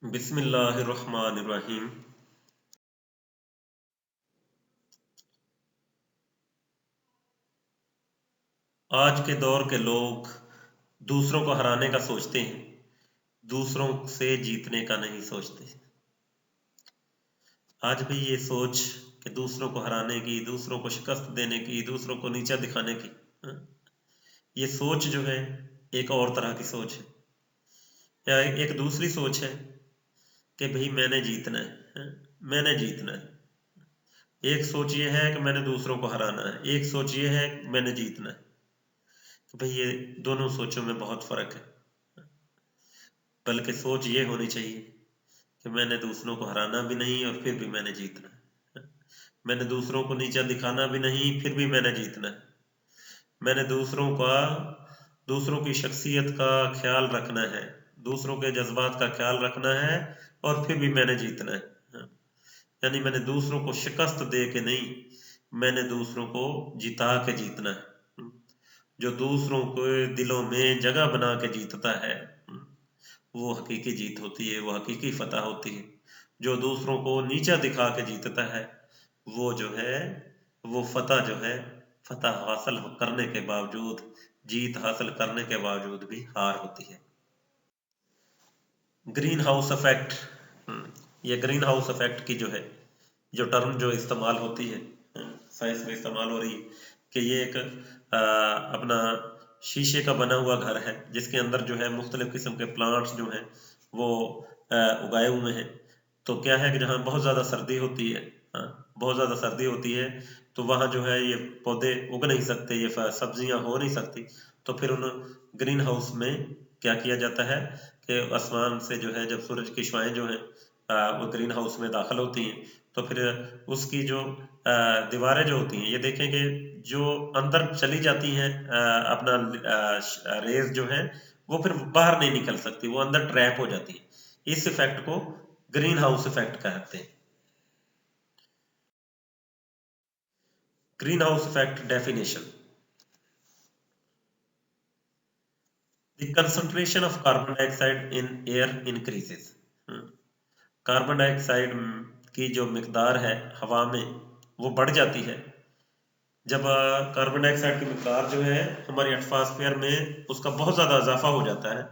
बिस्मिल्लाहिर्रहमानिर्रहीम। आज के दौर के लोग दूसरों को हराने का सोचते हैं, दूसरों से जीतने का नहीं सोचते। आज भी ये सोच कि दूसरों को हराने की, दूसरों को शिकस्त देने की, दूसरों को नीचा दिखाने की, हाँ, ये सोच जो है एक और तरह की सोच है। या एक दूसरी सोच है कि भाई मैंने जीतना है, हाँ, मैंने जीतना है। एक सोच ये है कि मैंने दूसरों को हराना है, एक सोच ये है कि मैंने जीतना है। तो भाई ये दोनों सोचों में बहुत फर्क है। बल्कि सोच ये होनी चाहिए कि मैंने दूसरों को हराना भी नहीं और फिर भी मैंने जीतना है। मैंने दूसरों को नीचा दिखाना भी नहीं, फिर भी मैंने जीतना है। मैंने दूसरों की शख्सियत का ख्याल रखना है, दूसरों के जज्बात का ख्याल रखना है और फिर भी मैंने जीतना है। यानी मैंने दूसरों को शिकस्त दे के नहीं, मैंने दूसरों को जिता के जीतना है। जो दूसरों के दिलों में जगह बना के जीतता है, वो हकीकी जीत होती है, वो हकीकी फतह होती है। जो दूसरों को नीचा दिखा के जीतता है, वो जो है, वो फतह जो है, फतह हासिल करने के बावजूद, जीत हासिल करने के बावजूद भी हार होती है। ग्रीन हाउस इफेक्ट, ये ग्रीन हाउस इफेक्ट की जो है, जो टर्म जो इस्तेमाल होती है, साइंस में इस्तेमाल हो रही है कि ये एक अपना शीशे का बना हुआ घर है जिसके अंदर जो है मुख्तलिफ किस्म के प्लांट्स जो हैं वो उगाए हुए हैं। तो क्या है कि जहाँ बहुत ज़्यादा सर्दी होती है, हाँ, बहुत ज़्यादा सर्दी होती है, तो वहाँ जो है ये पौधे उग नहीं सकते, ये सब्जियाँ हो नहीं सकती। तो फिर उन ग्रीन हाउस में क्या किया जाता है कि आसमान से जो है जब सूरज की शुआएं जो हैं वो ग्रीन हाउस में दाखिल होती हैं, तो फिर उसकी जो दीवारें जो होती हैं, ये देखें कि जो अंदर चली जाती हैं अपना रेज जो है वो फिर बाहर नहीं निकल सकती, वो अंदर ट्रैप हो जाती है। इस इफेक्ट को ग्रीन हाउस इफेक्ट कहते हैं। Green house effect definition: the concentration of carbon dioxide in air increases. Carbon dioxide की जो मिकदार है हवा में वो बढ़ जाती है जब कार्बन डाइऑक्साइड की मिकदार जो है हमारी एटमॉस्फेयर में उसका बहुत ज़्यादा इजाफा हो जाता है।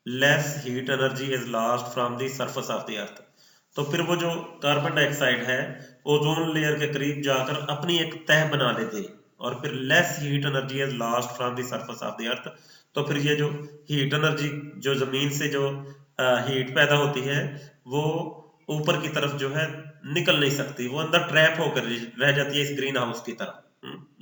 Less heat energy is lost from the surface of the earth. तो फिर वो जो कार्बन डाइऑक्साइड है ओजोन लेयर के करीब जाकर अपनी एक तह बना लेते हैं और फिर less heat energy is lost from the surface of the earth. तो फिर ये जो हीट एनर्जी जो जमीन से जो हीट पैदा होती है वो ऊपर की तरफ जो है निकल नहीं सकती, वो अंदर ट्रैप होकर रह जाती है इस ग्रीन हाउस की तरह।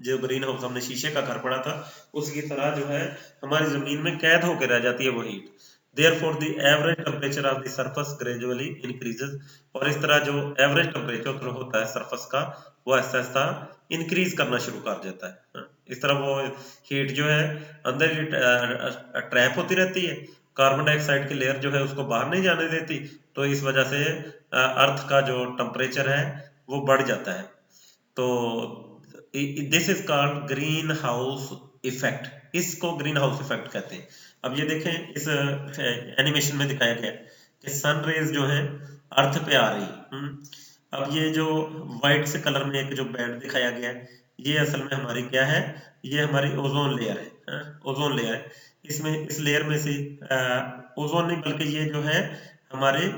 जो ग्रीन हाउस हमने शीशे का घर पड़ा था उसकी तरह जो है हमारी जमीन में कैद होकर रह जाती है वो heat. Therefore, the average temperature of the surface gradually increases। और इस तरह जो एवरेज टेम्परेचर होता है सरफेस का वो ऐसा ऐसा इंक्रीज करना शुरू कर देता है। इस तरह वो हीट जो है अंदर ही ट्रैप होती रहती है, कार्बन डाइऑक्साइड की लेयर जो है उसको बाहर नहीं जाने देती। तो इस वजह से अर्थ का जो टेम्परेचर है वो बढ़ जाता है। तो this is called greenhouse effect, इसको ग्रीन हाउस इफेक्ट कहते हैं। अब ये देखें इस एनिमेशन में दिखाया गया कि सन रेज जो है अर्थ पे आ रही है। अब ये जो व्हाइट से कलर में एक जो बैंड दिखाया गया है ये असल में हमारी क्या है, ये हमारी ओजोन लेयर है। ओजोन लेयर है, इसमें इस लेयर में से ओजोन नहीं बल्कि ये जो है हमारे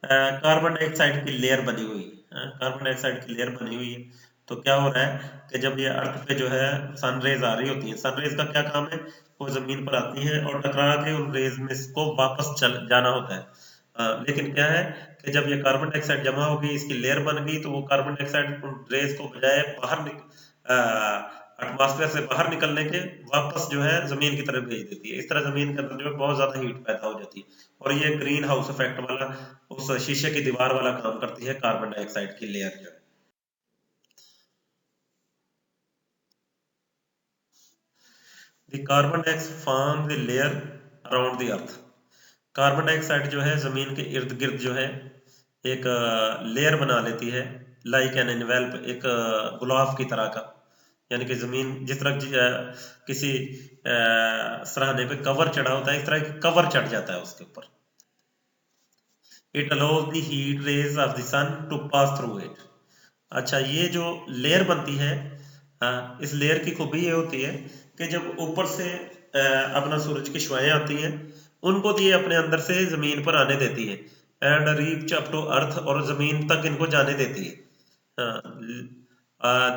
कार्बन डाइऑक्साइड की लेयर बनी हुई है। कार्बन डाइऑक्साइड की लेयर बनी हुई है। तो क्या हो रहा है कि जब ये अर्थ पे जो है सन रेज आ रही होती है, सन रेज का क्या काम है, वो जमीन पर आती है और टकरा के उन रेज में को वापस चल जाना होता है। लेकिन क्या है कि जब ये कार्बन डाइऑक्साइड जमा हो गई, इसकी लेयर बन गई, तो वो कार्बन डाइऑक्साइड उन रेज को बजाय एटमॉस्फेयर से बाहर निकलने के वापस जो है जमीन की तरफ भेज देती है। इस तरह जमीन के अंदर जो है बहुत ज्यादा हीट पैदा हो जाती है और ये ग्रीन हाउस इफेक्ट वाला उस शीशे की दीवार वाला काम करती है कार्बन डाइऑक्साइड की लेयर जो है। The carbon dioxide form the layer around the earth. Carbon dioxide जो है जमीन के इर्द गिर्द जो है एक लेयर बना लेती है, लाइक एन एनवेल्प, एक गुलाब की तरह का। यानी कि जमीन जिस तरह किसी सराहने पे कवर चढ़ा होता है, इस तरह कवर चढ़ जाता है उसके ऊपर। It allows the heat rays of the sun to pass through it. अच्छा, ये जो लेयर बनती है, इस लेयर की खूबी ये होती है कि जब ऊपर से अपना सूरज की शुआएं आती हैं, उनको तो ये अपने अंदर से जमीन पर आने देती है and reach up to earth, और जमीन तक इनको जाने देती है।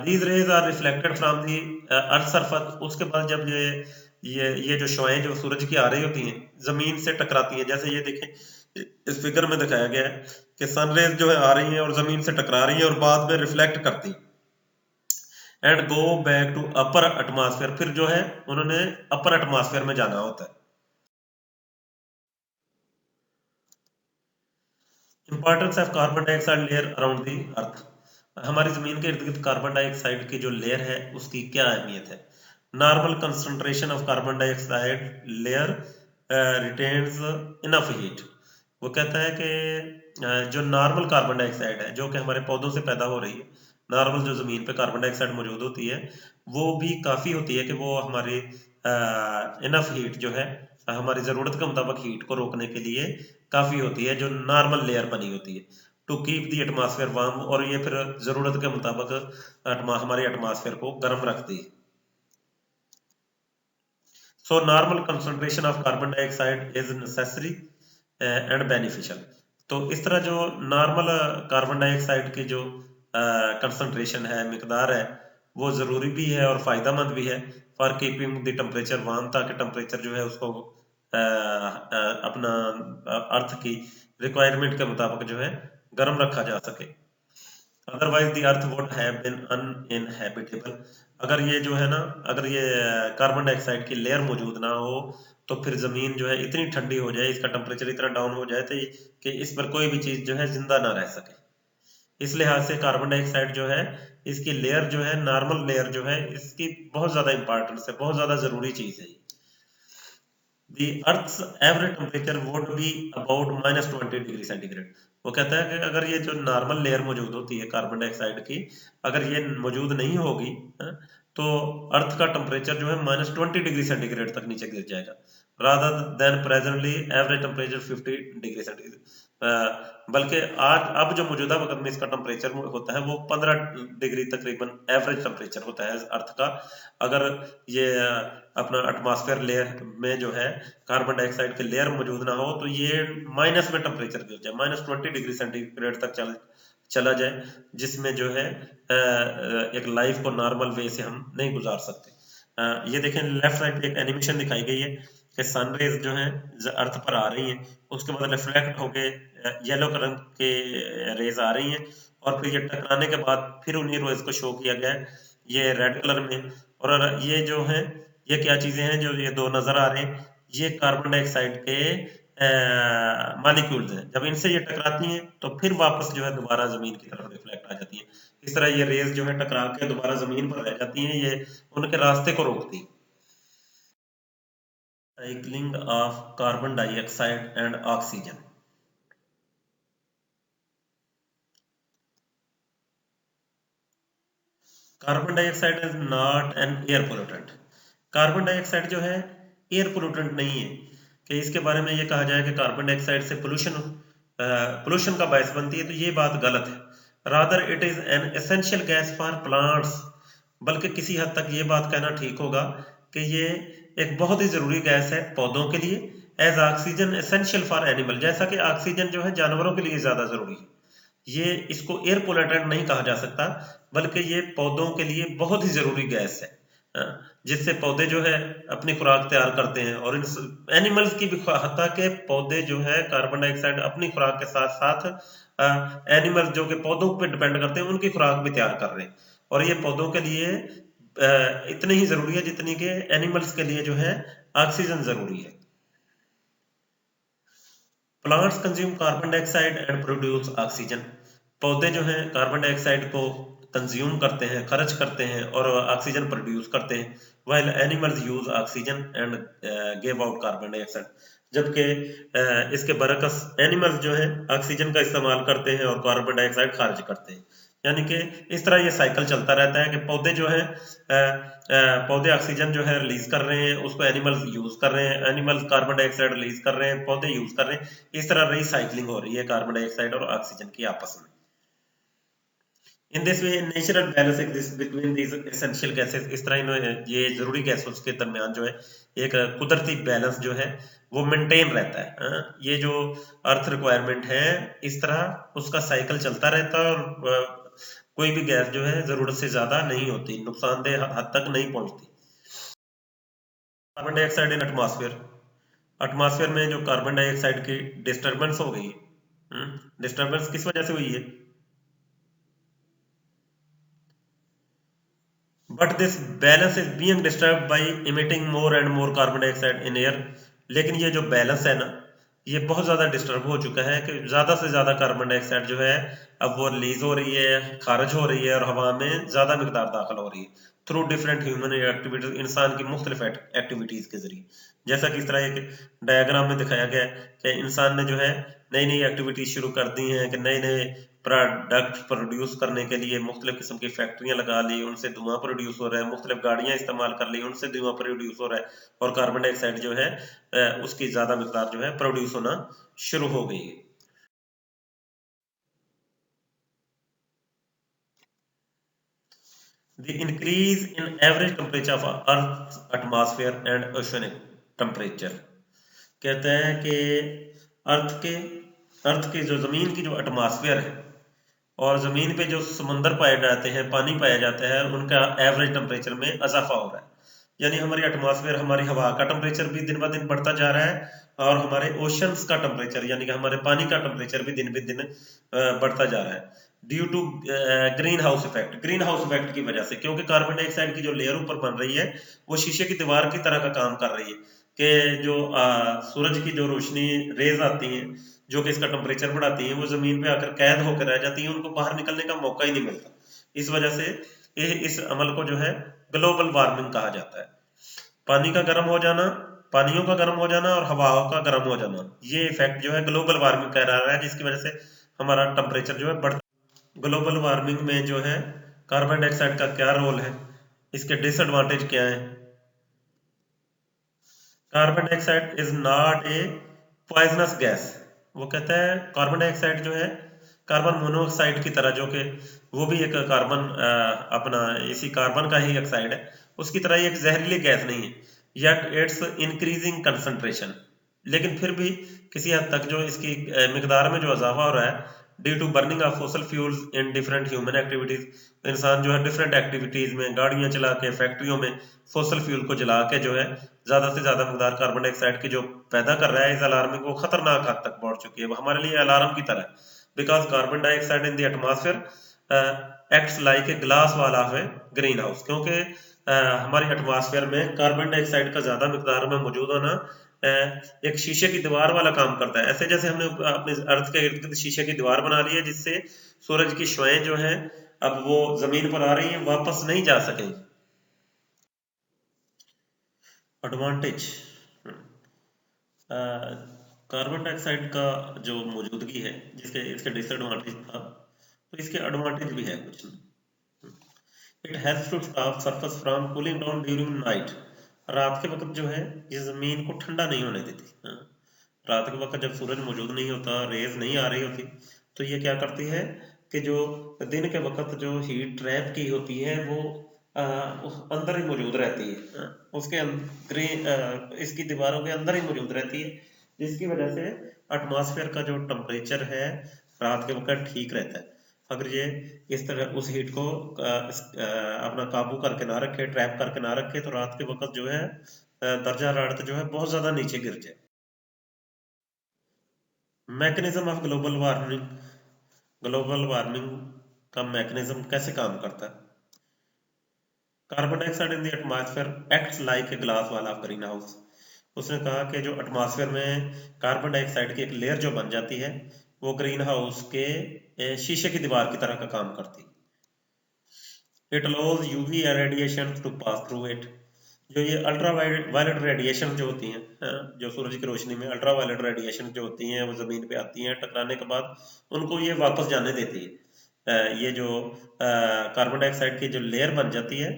These rays are reflected from the earth surface. उसके बाद जब ये जो शुआएं जो सूरज की आ रही होती हैं जमीन से टकराती हैं, जैसे ये देखें इस फिगर में दिखाया गया है कि सन रेज जो है आ रही हैं और जमीन से टकरा रही हैं और बाद में रिफ्लेक्ट करती and go back to upper atmosphere. फिर जो है उन्होंने अपर एटमॉस्फेयर में जाना होता है। Importance of carbon dioxide layer around the earth. हमारी जमीन के इर्द गिर्द कार्बन डाइऑक्साइड की जो लेयर है उसकी क्या अहमियत है। Normal concentration of carbon dioxide layer retains enough heat. वो कहता है कि जो नॉर्मल कार्बन डाइऑक्साइड है जो कि हमारे पौधों से पैदा हो रही है, नॉर्मल जो जमीन पे कार्बन डाइऑक्साइड मौजूद होती है वो भी काफ़ी होती है कि वो हमारी इनफ हीट जो है हमारी ज़रूरत के मुताबिक हीट को रोकने के लिए काफ़ी होती है, जो नॉर्मल लेयर बनी होती है to keep the atmosphere warm, और ये फिर ज़रूरत के मुताबिक हमारे एटमॉस्फेयर को गर्म रखती है। So normal concentration of carbon dioxide is necessary and beneficial. तो इस तरह जो नॉर्मल कार्बन डाइऑक्साइड की जो कंसंट्रेशन है, मिकदार है, वो ज़रूरी भी है और फ़ायदेमंद भी है for keeping the temperature warm, ताकि टेम्परेचर जो है उसको अपना अर्थ की रिक्वायरमेंट के मुताबिक जो है गर्म रखा जा सके। Otherwise the earth would have been uninhabitable. अगर ये जो है ना, अगर ये कार्बन डाइऑक्साइड की लेयर मौजूद ना हो तो फिर ज़मीन जो है इतनी ठंडी हो जाए, इसका टेम्परेचर इतना डाउन हो जाए कि इस पर कोई भी चीज़ जो है जिंदा ना रह सके। इस लिहाज से कार्बन डाइऑक्साइड जो है, इसकी लेयर जो है, नॉर्मल लेयर जो है, इसकी बहुत ज़्यादा इंपॉर्टेंस है, बहुत ज़्यादा ज़रूरी चीज़ है। The Earth's average temperature would be about -20 degree centigrade. वो कहता है कि अगर ये जो नॉर्मल लेयर मौजूद होती है कार्बन डाइऑक्साइड की, अगर ये मौजूद नहीं होगी, तो अर्थ का टेम्परेचर जो है -20 डिग्री सेंटीग्रेड तक नीचे गिर जाएगा, rather than presently average temperature 50 degree centigrade. बल्कि आज अब जो मौजूदा वक्त में इसका टेम्परेचर होता है वो 15 डिग्री तकरीबन एवरेज टेम्परेचर होता है अर्थ का। अगर ये अपना एटमॉस्फेयर लेयर में जो है कार्बन डाइऑक्साइड की लेयर मौजूद ना हो तो ये माइनस में टेम्परेचर गिर जाए, -20 डिग्री सेंटीग्रेड तक चला जाए, जिसमें जो है एक लाइफ को नॉर्मल वे से हम नहीं गुजार सकते। ये देखें लेफ्ट साइड पे एक एनिमेशन दिखाई गई है कि सन रेज जो है अर्थ पर आ रही हैं, उसके बाद रिफ्लेक्ट होके येलो कलर के रेज आ रही हैं, और फिर ये टकराने के बाद फिर उन्हीं रेज को शो किया गया है ये रेड कलर में। और ये जो है, ये क्या चीजें हैं जो ये दो नजर आ रहे हैं, ये कार्बन डाइऑक्साइड के मॉलिक्यूल्स हैं। जब इनसे ये टकराती हैं तो फिर वापस जो है दोबारा जमीन की तरफ रिफ्लेक्ट आ जाती है। इस तरह ये रेज जो है टकरा के दोबारा जमीन पर रह जाती हैं, ये उनके रास्ते को रोकती है। Cycling of carbon dioxide and oxygen. Carbon dioxide is not an air pollutant. Carbon dioxide जो है एयर पोल्यूटेंट नहीं है कि इसके बारे में ये कहा जाए कि कार्बन डाइऑक्साइड से पोल्यूशन का बायस बनती है, तो ये बात गलत है। Rather it is an essential gas for plants. बल्कि किसी हद तक ये बात कहना ठीक होगा कि ये एक बहुत ही जरूरी गैस है पौधों के लिए, as oxygen essential for animal. जैसा कि ऑक्सीजन जो है जानवरों के लिए ज्यादा जरूरी है, ये इसको एयर पोल्यूटेंट नहीं कहा जा सकता, बल्कि ये पौधों के लिए बहुत ही जरूरी गैस है, जिससे पौधे जो है अपनी खुराक तैयार करते हैं। और इन एनिमल्स की भी, हत्ता के पौधे जो है कार्बन डाइऑक्साइड अपनी खुराक के साथ साथ एनिमल्स जो कि पौधों पर डिपेंड करते हैं उनकी खुराक भी तैयार कर रहे हैं। और ये पौधों के लिए इतनी ही जरूरी है जितनी कि एनिमल्स के लिए जो है ऑक्सीजन जरूरी है। Plants consume carbon dioxide and produce oxygen. पौधे जो हैं कार्बन डाइऑक्साइड को कंज्यूम करते हैं, खर्च करते हैं और ऑक्सीजन प्रोड्यूस करते हैं, while animals use oxygen and give out carbon dioxide. जबकि इसके बरकस एनिमल्स जो है ऑक्सीजन का इस्तेमाल करते हैं और कार्बन डाइऑक्साइड खारिज करते हैं। यानी कि इस तरह ये साइकिल चलता रहता है कि पौधे जो है पौधे ऑक्सीजन जो है रिलीज कर रहे हैं, उसको एनिमल्स यूज कर रहे हैं, एनिमल्स कार्बन डाइऑक्साइड रिलीज कर रहे हैं, पौधे यूज कर रहे हैं। इस तरह रिसाइकलिंग हो रही है कार्बन डाइऑक्साइड और ऑक्सीजन की आपस में। In this way natural balance exist between these essential gases. इस तरह इन्होंने ये जरूरी गैसों के दरमियान जो है एक कुदरती बैलेंस जो है वो मेंटेन रहता है। ये जो अर्थ रिक्वायरमेंट है, इस तरह उसका साइकिल चलता रहता है और कोई भी गैस जो है जरूरत से ज्यादा नहीं होती, नुकसानदेह हद तक नहीं पहुंचती। कार्बन डाइऑक्साइड इन एटमॉस्फेयर। एटमॉस्फेयर में जो कार्बन डाइऑक्साइड की डिस्टर्बेंस हो गई, डिस्टर्बेंस किस वजह से हुई है? But this balance is being disturb by emitting more and more carbon dioxide in air. लेकिन ये जो बैलेंस है ना, ये बहुत ज्यादा डिस्टर्ब हो चुका है कि ज्यादा से ज्यादा कार्बन डाइऑक्साइड जो है अब वो रिलीज हो रही है, खारिज हो रही है और हवा में ज्यादा मिकदार दाखिल हो रही है थ्रू डिफरेंट ह्यूमन एक्टिविटीज, इंसान की मुख्तलिफ एक्टिविटीज के जरिए। जैसा कि इस तरह एक डायग्राम में दिखाया गया है कि इंसान ने जो है नई नई एक्टिविटीज शुरू कर दी हैं कि नए नए प्रोडक्ट प्रोड्यूस करने के लिए मुख्तलिफ किस्म की फैक्ट्रियां लगा ली, उनसे धुआं प्रोड्यूस हो रहा है, मुख्तलिफ गाड़ियां इस्तेमाल कर ली, उनसे धुआं प्रोड्यूस हो रहा है और कार्बन डाइऑक्साइड जो है उसकी ज्यादा मिकदार जो है प्रोड्यूस होना शुरू हो गई है। The increase in average temperature of Earth's atmosphere and oceanic temperature। कहते हैं कि अर्थ के अर्थ की जो जमीन की जो एटमॉस्फेयर है और जमीन पे जो समुंदर पाए जाते हैं, पानी पाया जाता है, उनका एवरेज टेम्परेचर में इजाफा हो रहा है। यानी हमारी एटमॉस्फेयर, हमारी हवा का टेम्परेचर भी दिन ब दिन बढ़ता जा रहा है और हमारे ओशंस का टेम्परेचर यानी कि हमारे पानी का टेम्परेचर भी दिन ब दिन बढ़ता जा रहा है due to greenhouse effect. Greenhouse effect की वजह से, क्योंकि कार्बन डाइऑक्साइड की जो लेयर ऊपर बन रही है वो शीशे की दीवार की तरह का काम कर रही है कि जो सूरज की जो रोशनी रेज आती हैं जो कि इसका टेम्परेचर बढ़ाती हैं, वो जमीन पे आकर कैद होकर रह जाती हैं, उनको बाहर निकलने का मौका ही नहीं मिलता। इस वजह से इस अमल को जो है ग्लोबल वार्मिंग कहा जाता है। पानी का गर्म हो जाना, पानियों का गर्म हो जाना और हवाओं का गर्म हो जाना, ये इफेक्ट जो है ग्लोबल वार्मिंग कह रहा है, जिसकी वजह से हमारा टेम्परेचर जो है बढ़। ग्लोबल वार्मिंग में जो है कार्बन डाइऑक्साइड का क्या रोल है, इसके डिसएडवांटेज क्या है? Carbon dioxide is not a poisonous gas. वो कहता है कार्बन डाइऑक्साइड जो है कार्बन मोनोऑक्साइड की तरह, जो कि वो भी एक कार्बन अपना इसी कार्बन का ही ऑक्साइड है, उसकी तरह ये एक जहरीली गैस नहीं है। यट इट्स इंक्रीजिंग कंसंट्रेशन, लेकिन फिर भी किसी हद तक जो इसकी मिकदार में जो इजाफा हो रहा है due to burning of fossil fuels in different human activities. इंसान जो है डिफरेंट एक्टिविटीज में गाड़ियां चला के, फैक्ट्रियों में फॉसल फ्यूल को जला के जो है ज्यादा से ज्यादा मिकदार कार्बन डाइऑक्साइड की जो पैदा कर रहा है, इस अलार्मिंग वो खतरनाक हद तक पहुंच चुकी है, वो हमारे लिए अलार्म की तरह। Because carbon dioxide in the atmosphere acts like a glass wall of A green house. क्योंकि हमारी एटमॉस्फेयर में कार्बन डाइऑक्साइड का ज्यादा मिकदार में मौजूद होना एक शीशे की दीवार वाला काम करता है। ऐसे जैसे हमने अपने अर्थ के इर्द गिर्द शीशे की दीवार बना ली है, जिससे सूरज की शुआएं जो है अब वो जमीन पर आ रही हैं, वापस नहीं जा सकेंगी। एडवांटेज, कार्बन डाइऑक्साइड का जो मौजूदगी है, जिसके इसके डिसएडवांटेज था, तो इसके एडवांटेज भी है कुछ। It has to stop surface from cooling down during night. रात के वक्त जो है ये जमीन को ठंडा नहीं होने देती। रात के वक्त जब सूरज मौजूद नहीं होता, रेज नहीं आ रही होती, तो ये क्या करती है कि जो दिन के वक्त जो हीट ट्रैप की होती है वो उस अंदर ही मौजूद रहती है, उसके अंदर इसकी दीवारों के अंदर ही मौजूद रहती है, जिसकी वजह से एटमॉस्फेयर का जो टेम्परेचर है रात के वक्त ठीक रहता है। अगर ये इस तरह उस हीट को अपना काबू करके ना रखे, ट्रैप करके ना रखे, तो रात के वक्त जो है दर्जा हरारत जो है बहुत ज्यादा नीचे गिर जाए। Mechanism of global warming. Global warming का मैकेनिज्म कैसे काम करता है? Carbon dioxide in the atmosphere acts like a glass wall of green house. उसने कहा कि जो एटमॉस्फेयर में कार्बन डाइऑक्साइड की एक लेयर जो बन जाती है, वो ग्रीन हाउस के शीशे की दीवार की तरह का काम करती है। It allows UV radiation to pass through it. जो ये अल्ट्रा वायलेट रेडिएशन जो होती हैं, जो सूरज की रोशनी में अल्ट्रा वायलेट रेडिएशन जो होती हैं वो जमीन पे आती हैं, टकराने के बाद उनको ये वापस जाने देती है। ये जो कार्बन डाइऑक्साइड की जो लेयर बन जाती है,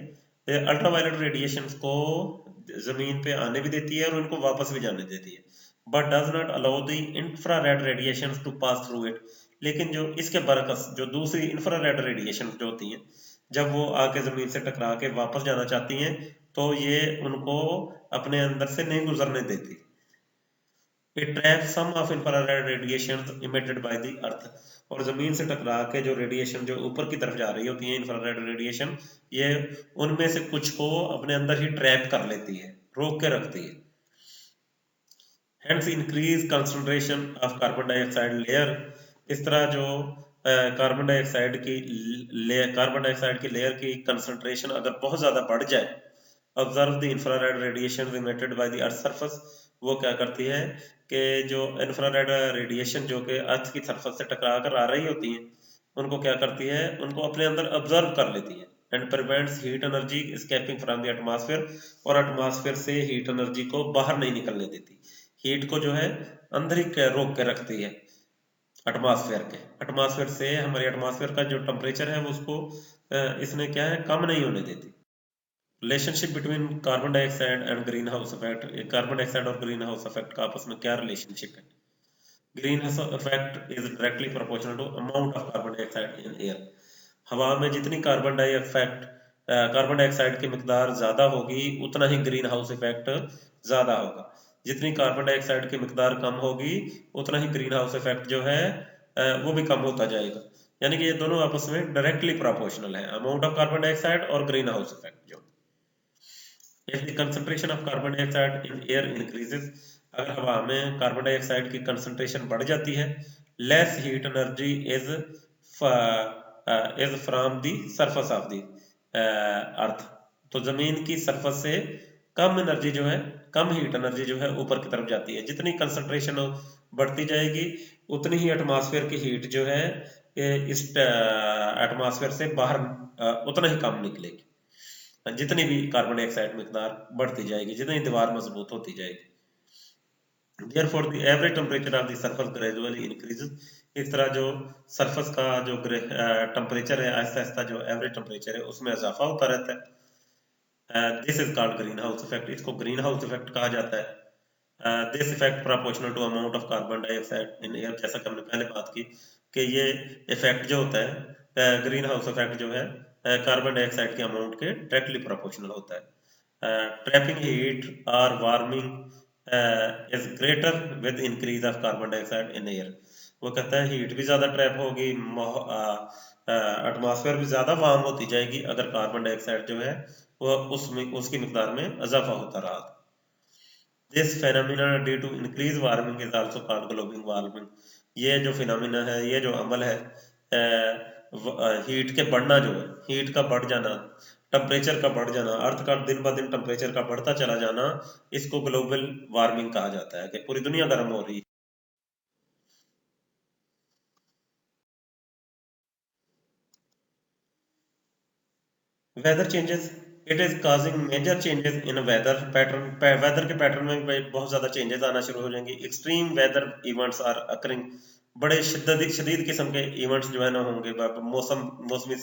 अल्ट्रावायलेट रेडिएशंस को जमीन पे आने भी देती है और उनको वापस भी जाने देती है, but does not allow the infrared radiations to pass through it. लेकिन जो इसके बरकस जो दूसरी इंफ्रारेड रेडिएशन जो होती हैं, जब वो आके जमीन से टकरा के वापस जाना चाहती हैं, तो ये उनको अपने अंदर से नहीं गुजरने देती। It traps some of infrared radiations emitted by the earth। और जमीन से टकरा के जो रेडिएशन जो ऊपर की तरफ जा रही होती है इंफ्रारेड रेडिएशन, ये उनमें से कुछ को अपने अंदर ही ट्रैप कर लेती है, रोक के रखती है। Hence increase concentration of carbon dioxide layer। इस तरह जो कार्बन डाइऑक्साइड की लेयर की कंसंट्रेशन अगर बहुत ज़्यादा बढ़ जाए, observe the infrared radiation emitted by the earth surface. वो क्या करती है कि जो इंफ्रारेड रेडिएशन जो कि अर्थ की सरफेस से टकरा कर आ रही होती हैं, उनको क्या करती है, उनको अपने अंदर ऑब्जर्व कर लेती है and prevents heat energy escaping from the atmosphere. और एटमॉस्फेयर से हीट एनर्जी को बाहर नहीं निकलने देती, हीट को जो है अंदर ही रोक के रखती है। एटमॉस्फेयर से हमारे एटमॉस्फेयर का जो टेम्परेचर है वो उसको इसने क्या है, कम नहीं होने देती। Relationship between carbon dioxide and greenhouse effect. Carbon dioxide और ग्रीन हाउस इफेक्ट का आपस में क्या रिलेशनशिप है? Greenhouse effect is directly proportional to amount of carbon dioxide in air. हवा में जितनी कार्बन डाइऑक्साइड की मिकदार ज़्यादा होगी, उतना ही ग्रीन हाउस इफेक्ट ज़्यादा होगा। जितनी कार्बन डाइऑक्साइड की मिकदार कम होगी, उतना ही ग्रीन हाउस इफेक्ट जो है वो भी कम होता जाएगा। यानी कि ये दोनों आपस में डायरेक्टली प्रोपोर्शनल है, अमाउंट ऑफ कार्बन डाइऑक्साइड और ग्रीन हाउस इफेक्ट जो। If the concentration of carbon dioxide in air increases, अगर हवा में कार्बन डाइऑक्साइड की कंसंट्रेशन बढ़ जाती है, less heat energy is from the surface of the earth. तो जमीन की सरफेस से कम एनर्जी जो है, कम हीट एनर्जी जो है ऊपर की तरफ जाती है। जितनी कंसंट्रेशन बढ़ती जाएगी, उतनी ही एटमॉस्फेयर की हीट जो है इस एटमॉस्फेयर से बाहर उतना ही कम निकलेगी। जितनी भी कार्बन डाइऑक्साइड मिकदार बढ़ती जाएगी, जितनी दीवार मजबूत होती जाएगी। Therefore, the average temperature of the surface gradually increases। इस तरह जो सरफेस का जो टेम्परेचर है, आहिस्ता आहिस्ता जो एवरेज टेम्परेचर है उसमें इजाफा होता रहता है। This is called greenhouse effect. इसको ग्रीन हाउस इफेक्ट कहा जाता है। This effect proportional to amount of carbon dioxide in air. जैसा कि हमने पहले बात की कि ये इफेक्ट जो होता है, ग्रीन हाउस इफेक्ट जो है कार्बन डाइऑक्साइड के अमाउंट के डायरेक्टली प्रोपोर्शनल होता है। ट्रैपिंग हीट और warming is greater with increase of carbon dioxide in air. वो कहता है हीट भी ज़्यादा ट्रैप होगी, एटमॉस्फेयर भी ज़्यादा वार्म होती जाएगी अगर कार्बन डाइऑक्साइड जो है वो उसमें उसकी मिकदार में इजाफा होता रहा। This phenomena due to increase warming is also called global warming. ये जो फिनोमेना है, ये जो अमल है हीट के बढ़ना जो है, हीट का बढ़ जाना, टेम्परेचर का बढ़ जाना, अर्थ का दिन ब दिन टेम्परेचर का बढ़ता चला जाना, इसको ग्लोबल वार्मिंग कहा जाता है कि पूरी दुनिया गर्म हो रही है। Weather changes, it is causing major changes in weather pattern. Weather के पैटर्न में भी बहुत ज्यादा चेंजेस आना शुरू हो जाएंगे। Extreme weather events are occurring. बड़े शदीद किस्म के इवेंट्स जो है ना होंगे, मौसमी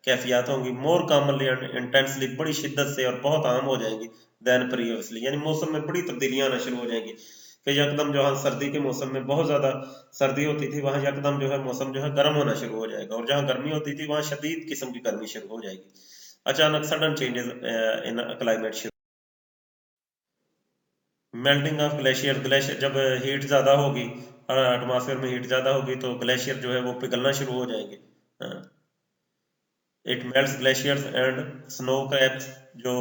कैफियत होंगी। मोर कॉमनली एंड इंटेंसली, बड़ी शिद्दत से और बहुत आम हो जाएंगी दैन प्रीवियसली। यानी मौसम में बड़ी तब्दीलियां आना शुरू हो जाएंगी कि यकदम जो है सर्दी के मौसम में बहुत ज्यादा सर्दी होती थी, वहां यकदम जो है मौसम जो है गर्म होना शुरू हो जाएगा, और जहां गर्मी होती थी वहां शदीद किस्म की गर्मी शुरू हो जाएगी। अचानक sudden changes in climate. Melting of glacier, glacier जब हीट ज़्यादा होगी और एटमॉस्फेयर में हीट ज़्यादा होगी तो ग्लेशियर जो है वो पिघलना शुरू हो जाएंगे। It melts glaciers and snow craps. जो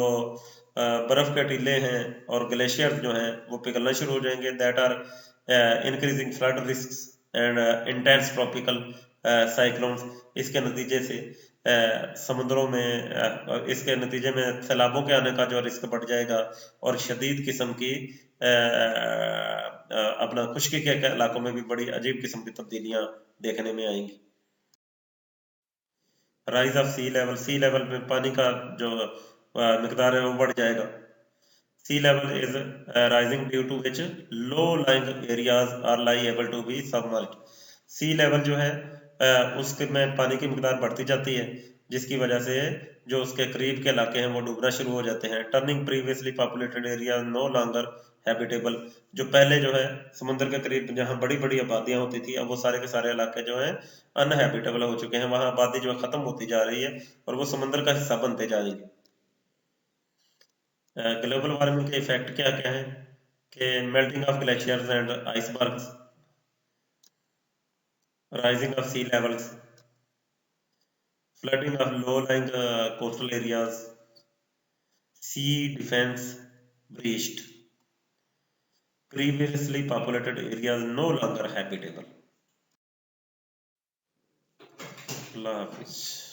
बर्फ के टीले हैं और ग्लेशियर जो हैं वो पिघलना शुरू हो जाएंगे। That are increasing flood risk and intense tropical cyclones. इसके नतीजे से समुद्रों में इसके नतीजे में सैलाबों के आने का जो रिस्क बढ़ जाएगा और शदीद किस्म की अपना खुश्की के इलाकों में भी बड़ी अजीब किस्म की तब्दीलियां देखने में आएंगी। राइज ऑफ सी लेवल में पानी का जो मिकदार है वो बढ़ जाएगा। Sea level is rising due to which low lying areas are liable to be submerged. Sea level जो है उसके में पानी की मिकदार बढ़ती जाती है, जिसकी वजह से जो उसके करीब के इलाके हैं वो डूबना शुरू हो जाते हैं। Turning previously populated area no longer habitable, जो पहले जो है समुद्र के करीब जहाँ बड़ी बड़ी आबादियां होती थी, अब वो सारे के सारे इलाके जो हैं अनहैबिटेबल हो चुके हैं, वहाँ आबादी जो है खत्म होती जा रही है और वो समुद्र का हिस्सा बनते जाएंगे। ग्लोबल वार्मिंग के इफेक्ट क्या क्या है कि melting of glaciers and icebergs, rising of sea levels, flooding of low-lying coastal areas, sea defense breached, previously populated areas no longer habitable. Allah Hafiz.